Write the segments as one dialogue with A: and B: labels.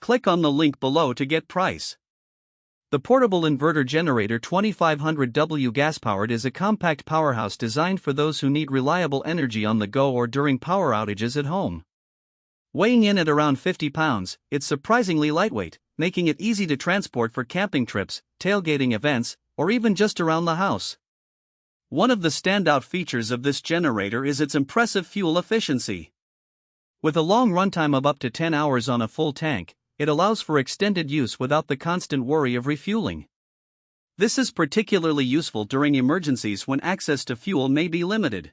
A: Click on the link below to get price. The Portable Inverter Generator 2500W gas-powered is a compact powerhouse designed for those who need reliable energy on the go or during power outages at home. Weighing in at around 50 pounds, it's surprisingly lightweight, making it easy to transport for camping trips, tailgating events, or even just around the house. One of the standout features of this generator is its impressive fuel efficiency. With a long runtime of up to 10 hours on a full tank, it allows for extended use without the constant worry of refueling. This is particularly useful during emergencies when access to fuel may be limited.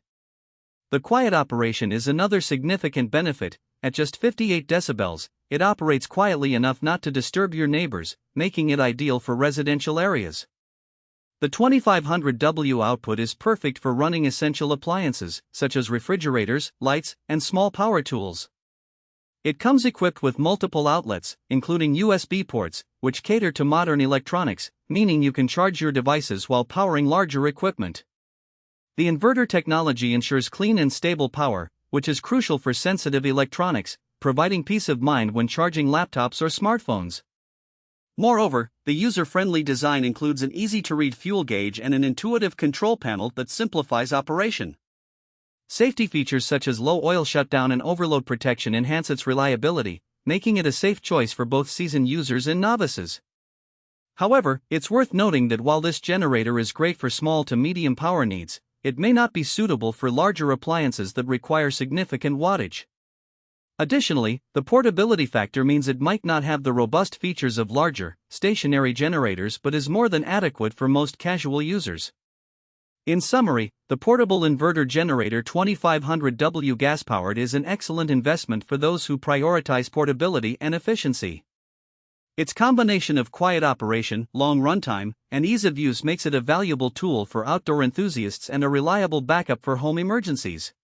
A: The quiet operation is another significant benefit. At just 58 decibels, it operates quietly enough not to disturb your neighbors, making it ideal for residential areas. The 2500W output is perfect for running essential appliances, such as refrigerators, lights, and small power tools. It comes equipped with multiple outlets, including USB ports, which cater to modern electronics, meaning you can charge your devices while powering larger equipment. The inverter technology ensures clean and stable power, which is crucial for sensitive electronics, providing peace of mind when charging laptops or smartphones. Moreover, the user-friendly design includes an easy-to-read fuel gauge and an intuitive control panel that simplifies operation. Safety features such as low oil shutdown and overload protection enhance its reliability, making it a safe choice for both seasoned users and novices. However, it's worth noting that while this generator is great for small to medium power needs, it may not be suitable for larger appliances that require significant wattage. Additionally, the portability factor means it might not have the robust features of larger, stationary generators but is more than adequate for most casual users. In summary, the Portable Inverter Generator 2500W gas-powered is an excellent investment for those who prioritize portability and efficiency. Its combination of quiet operation, long runtime, and ease of use makes it a valuable tool for outdoor enthusiasts and a reliable backup for home emergencies.